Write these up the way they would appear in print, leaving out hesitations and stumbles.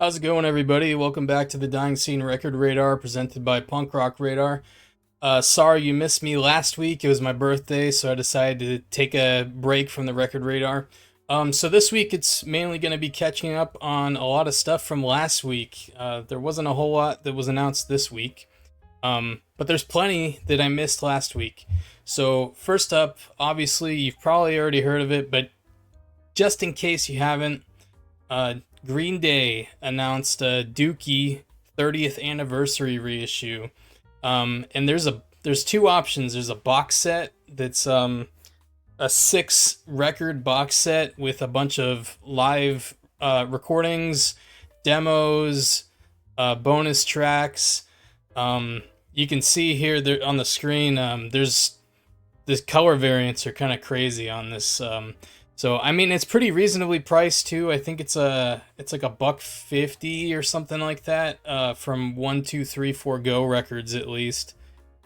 How's it going, everybody? Welcome back to the Dying Scene Record Radar, presented by Punk Rock Radar. Sorry you missed me last week. It was my birthday, so I decided to take a break from the Record Radar. So this week it's mainly going to be catching up on a lot of stuff from last week. There wasn't a whole lot that was announced this week, but there's plenty that I missed last week. So first up, obviously you've probably already heard of it, but just in case you haven't, Green Day announced a Dookie 30th anniversary reissue. And there's two options. There's a box set that's a 6 record box set with a bunch of live recordings, demos, bonus tracks. You can see here there on the screen, there's this color variants are kind of crazy on this. So I mean, it's pretty reasonably priced too. I think it's like $1.50 or something like that, from 1, 2, 3, 4 Go Records at least.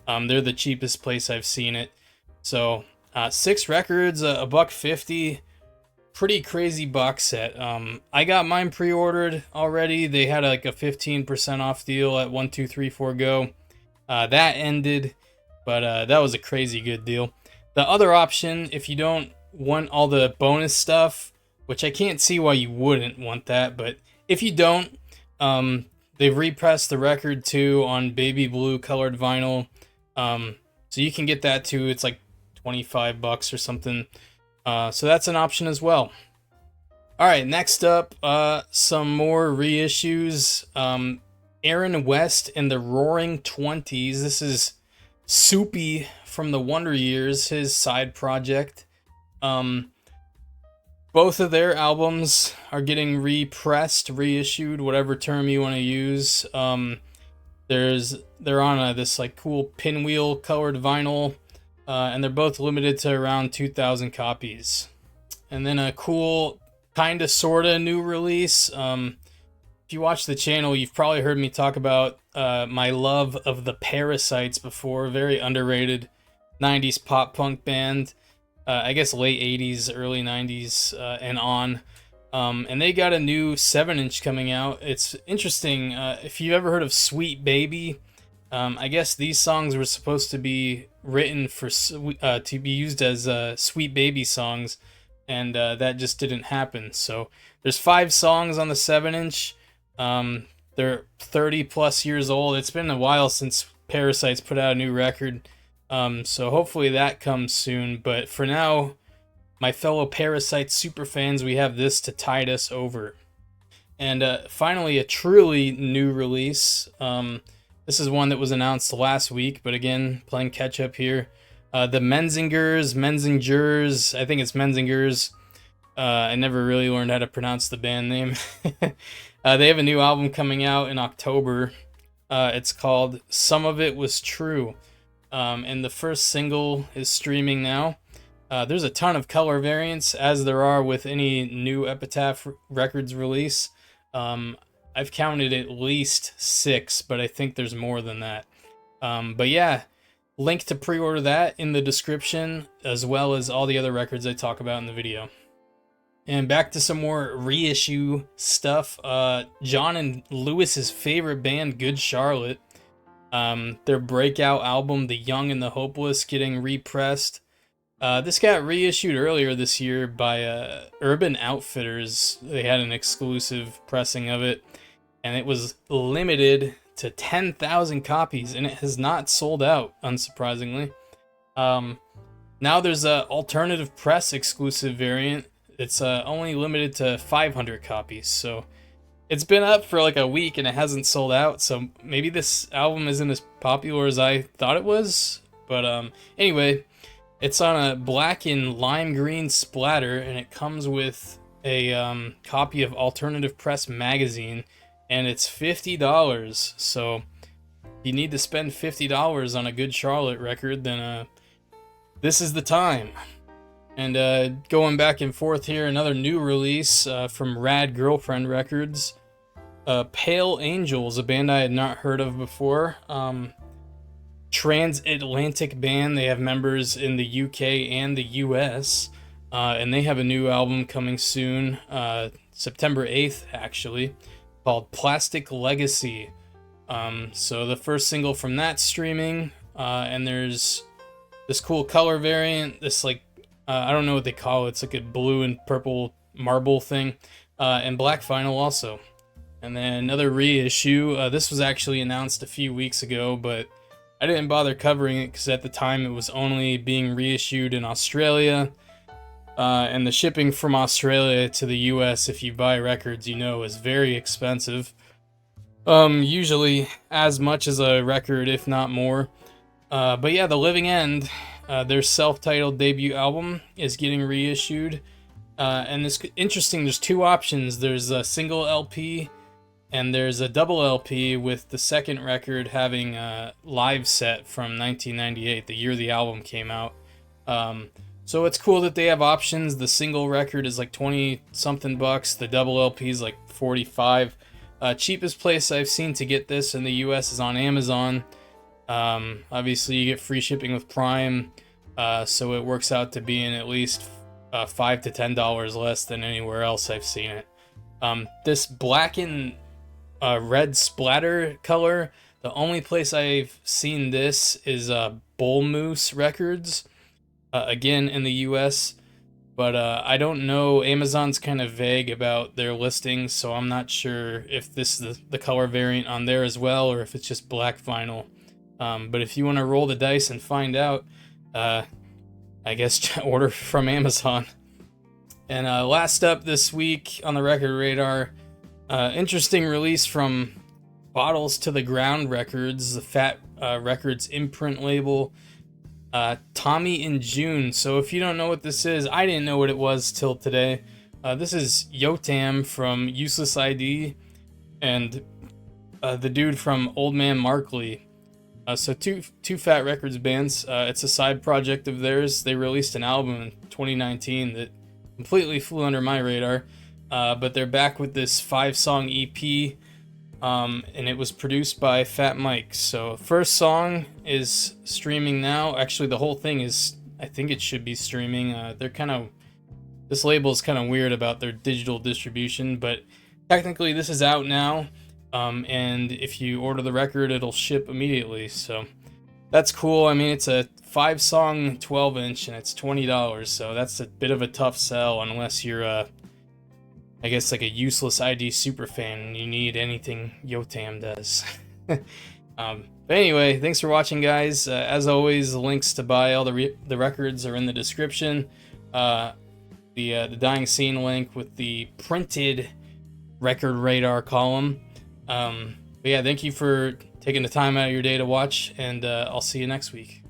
They're the cheapest place I've seen it. So 6 records, $1.50, pretty crazy box set. I got mine pre-ordered already. They had like a 15% off deal at 1, 2, 3, 4 Go. That ended, but that was a crazy good deal. The other option, if you don't want all the bonus stuff, which I can't see why you wouldn't want that, but if you don't, they've repressed the record too on baby blue colored vinyl, so you can get that too. It's like $25 or something, so that's an option as well. All right, next up, some more reissues. Aaron West and the Roaring Twenties. This is Soupy from the Wonder Years, his side project. Both of their albums are getting repressed, reissued, whatever term you want to use. They're on this like cool pinwheel colored vinyl, and they're both limited to around 2,000 copies. And then a cool kinda sorta new release. If you watch the channel, you've probably heard me talk about my love of the Parasites before. Very underrated 90s pop punk band. I guess late 80s, early 90s, and on. And they got a new 7-inch coming out. It's interesting. If you've ever heard of Sweet Baby, I guess these songs were supposed to be written for to be used as Sweet Baby songs, and that just didn't happen. So there's 5 songs on the 7-inch. They're 30 plus years old. It's been a while since Parasites put out a new record. So hopefully that comes soon. But for now, my fellow Parasite superfans, we have this to tide us over. And finally, a truly new release. This is one that was announced last week, but again, playing catch up here. The Menzingers, I think it's Menzingers. I never really learned how to pronounce the band name. They have a new album coming out in October. It's called Some of It Was True. And the first single is streaming now. There's a ton of color variants, as there are with any new Epitaph Records release. I've counted at least 6, but I think there's more than that. But yeah, link to pre-order that in the description, as well as all the other records I talk about in the video. And back to some more reissue stuff. John and Lewis's favorite band, Good Charlotte. Their breakout album, The Young and the Hopeless, getting repressed. This got reissued earlier this year by Urban Outfitters. They had an exclusive pressing of it, and it was limited to 10,000 copies, and it has not sold out, unsurprisingly. Now there's an alternative press exclusive variant. It's only limited to 500 copies, so it's been up for like a week and it hasn't sold out, so maybe this album isn't as popular as I thought it was. But anyway, it's on a black and lime green splatter, and it comes with a copy of Alternative Press magazine, and it's $50. So if you need to spend $50 on a Good Charlotte record, then this is the time. And going back and forth here, another new release from Rad Girlfriend Records. Pale Angels, a band I had not heard of before. Transatlantic band. They have members in the UK and the US. And they have a new album coming soon, September 8th, actually. called Plastic Legacy. So the first single from that streaming, and there's this cool color variant, this like, I don't know what they call it, it's like a blue and purple marble thing, and black vinyl also. And then another reissue, this was actually announced a few weeks ago, but I didn't bother covering it because at the time it was only being reissued in Australia, and the shipping from Australia to the US, if you buy records, you know, is very expensive. Usually as much as a record, if not more. But yeah, The Living End, their self-titled debut album, is getting reissued. And it's interesting, there's two options. There's a single LP and there's a double LP, with the second record having a live set from 1998, the year the album came out. So it's cool that they have options. The single record is like 20 something bucks, the double LP is like 45. Cheapest place I've seen to get this in the US is on Amazon. Obviously you get free shipping with Prime, so it works out to being at least $5 to $10 less than anywhere else I've seen it. This black and red splatter color, the only place I've seen this is Bull Moose Records, again in the US. But I don't know, Amazon's kind of vague about their listings, so I'm not sure if this is the color variant on there as well, or if it's just black vinyl. But if you want to roll the dice and find out, I guess order from Amazon. And last up this week on the record radar, interesting release from Bottles to the Ground Records, the Fat Records imprint label. Tommy in June. So if you don't know what this is, I didn't know what it was till today. This is Yotam from Useless ID and the dude from Old Man Markley. So two Fat Records bands. It's a side project of theirs. They released an album in 2019 that completely flew under my radar, but they're back with this 5-song EP. And it was produced by Fat Mike. So first song is streaming now. Actually, the whole thing is, I think it should be streaming. This label is kind of weird about their digital distribution, but technically this is out now. And if you order the record, it'll ship immediately. So that's cool. I mean, it's a 5-song 12-inch and it's $20. So that's a bit of a tough sell unless you're I guess like a Useless ID super fan and you need anything Yotam does. But anyway, thanks for watching, guys. As always, the links to buy all the records are in the description. The Dying Scene link with the printed record radar column. But yeah, thank you for taking the time out of your day to watch, and I'll see you next week.